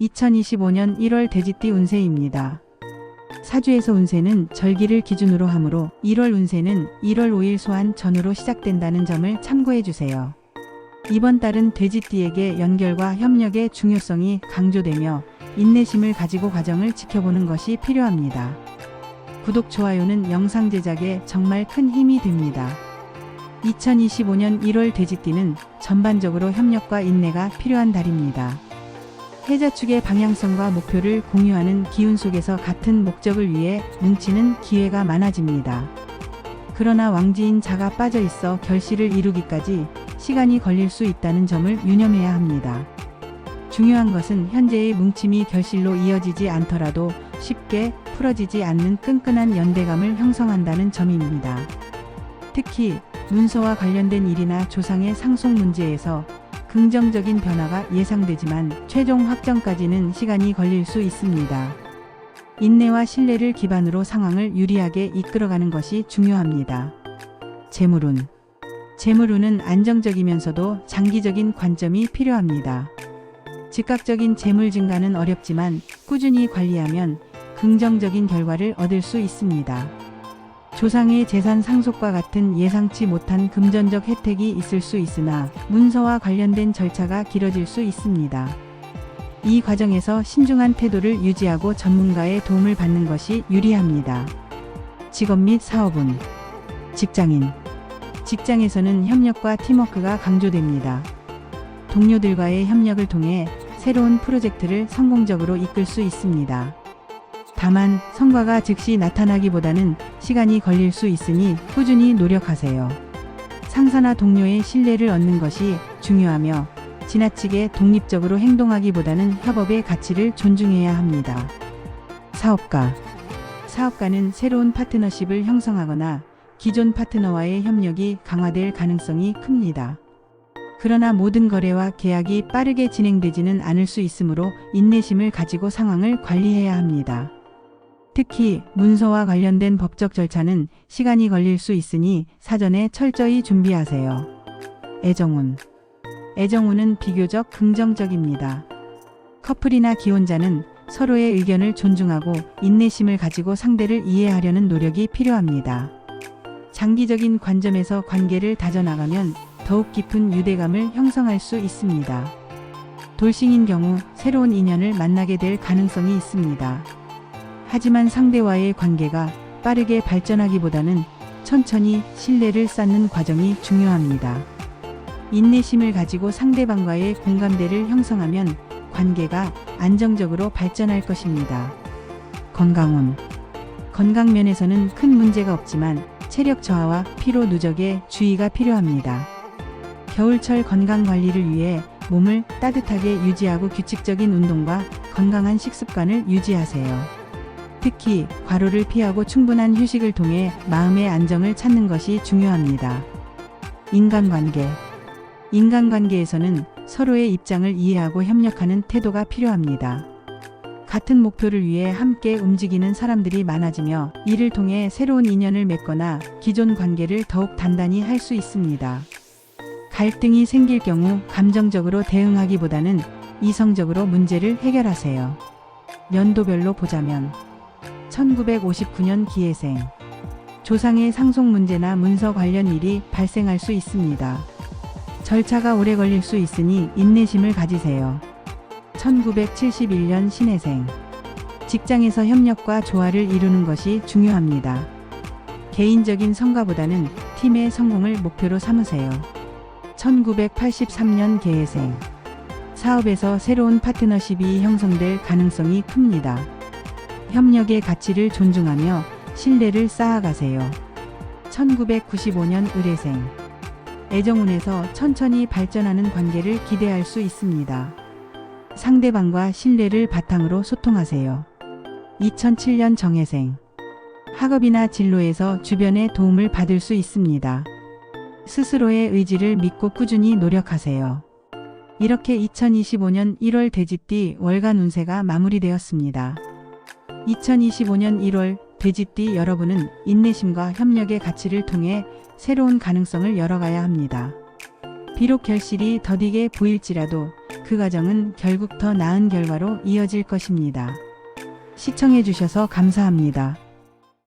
2025년 1월 돼지띠 운세입니다. 사주에서 운세는 절기를 기준으로 하므로 1월 운세는 1월 5일 소환 전후로 시작된다는 점을 참고해 주세요. 이번 달은 돼지띠에게 연결과 협력의 중요성이 강조되며 인내심을 가지고 과정을 지켜보는 것이 필요합니다. 구독, 좋아요는 영상 제작에 정말 큰 힘이 됩니다. 2025년 1월 돼지띠는 전반적으로 협력과 인내가 필요한 달입니다. 해자 축의 방향성과 목표를 공유하는 기운 속에서 같은 목적을 위해 뭉치는 기회가 많아집니다. 그러나 왕지인 자가 빠져 있어 결실을 이루기까지 시간이 걸릴 수 있다는 점을 유념해야 합니다. 중요한 것은 현재의 뭉침이 결실로 이어지지 않더라도 쉽게 풀어지지 않는 끈끈한 연대감을 형성한다는 점입니다. 특히 문서와 관련된 일이나 조상의 상속 문제에서 긍정적인 변화가 예상되지만 최종 확정까지는 시간이 걸릴 수 있습니다. 인내와 신뢰를 기반으로 상황을 유리하게 이끌어가는 것이 중요합니다. 재물운은 안정적이면서도 장기적인 관점이 필요합니다. 즉각적인 재물 증가는 어렵지만 꾸준히 관리하면 긍정적인 결과를 얻을 수 있습니다. 조상의 재산 상속과 같은 예상치 못한 금전적 혜택이 있을 수 있으나 문서와 관련된 절차가 길어질 수 있습니다. 이 과정에서 신중한 태도를 유지하고 전문가의 도움을 받는 것이 유리합니다. 직업 및 사업운. 직장에서는 협력과 팀워크가 강조됩니다. 동료들과의 협력을 통해 새로운 프로젝트를 성공적으로 이끌 수 있습니다. 다만 성과가 즉시 나타나기보다는 시간이 걸릴 수 있으니 꾸준히 노력하세요. 상사나 동료의 신뢰를 얻는 것이 중요하며 지나치게 독립적으로 행동하기보다는 협업의 가치를 존중해야 합니다. 사업가는 새로운 파트너십을 형성하거나 기존 파트너와의 협력이 강화될 가능성이 큽니다. 그러나 모든 거래와 계약이 빠르게 진행되지는 않을 수 있으므로 인내심을 가지고 상황을 관리해야 합니다. 특히 문서와 관련된 법적 절차는 시간이 걸릴 수 있으니 사전에 철저히 준비하세요. 애정운은 비교적 긍정적입니다. 커플이나 기혼자는 서로의 의견을 존중하고 인내심을 가지고 상대를 이해하려는 노력이 필요합니다. 장기적인 관점에서 관계를 다져나가면 더욱 깊은 유대감을 형성할 수 있습니다. 돌싱인 경우 새로운 인연을 만나게 될 가능성이 있습니다. 하지만 상대와의 관계가 빠르게 발전하기보다는 천천히 신뢰를 쌓는 과정이 중요합니다. 인내심을 가지고 상대방과의 공감대를 형성하면 관계가 안정적으로 발전할 것입니다. 건강 면에서는 큰 문제가 없지만 체력 저하와 피로 누적에 주의가 필요합니다. 겨울철 건강 관리를 위해 몸을 따뜻하게 유지하고 규칙적인 운동과 건강한 식습관을 유지하세요. 특히 과로를 피하고 충분한 휴식을 통해 마음의 안정을 찾는 것이 중요합니다. 인간관계에서는 서로의 입장을 이해하고 협력하는 태도가 필요합니다. 같은 목표를 위해 함께 움직이는 사람들이 많아지며 이를 통해 새로운 인연을 맺거나 기존 관계를 더욱 단단히 할 수 있습니다. 갈등이 생길 경우 감정적으로 대응하기보다는 이성적으로 문제를 해결하세요. 연도별로 보자면 1959년 기해생. 조상의 상속 문제나 문서 관련 일이 발생할 수 있습니다. 절차가 오래 걸릴 수 있으니 인내심을 가지세요. 1971년 신해생. 직장에서 협력과 조화를 이루는 것이 중요합니다. 개인적인 성과보다는 팀의 성공을 목표로 삼으세요. 1983년 계해생. 사업에서 새로운 파트너십이 형성될 가능성이 큽니다. 협력의 가치를 존중하며 신뢰를 쌓아가세요. 1995년 을해생. 애정운에서 천천히 발전하는 관계를 기대할 수 있습니다. 상대방과 신뢰를 바탕으로 소통하세요. 2007년 정해생. 학업이나 진로에서 주변의 도움을 받을 수 있습니다. 스스로의 의지를 믿고 꾸준히 노력하세요. 이렇게 2025년 1월 돼지띠 월간 운세가 마무리되었습니다. 2025년 1월 돼지띠 여러분은 인내심과 협력의 가치를 통해 새로운 가능성을 열어가야 합니다. 비록 결실이 더디게 보일지라도 그 과정은 결국 더 나은 결과로 이어질 것입니다. 시청해 주셔서 감사합니다.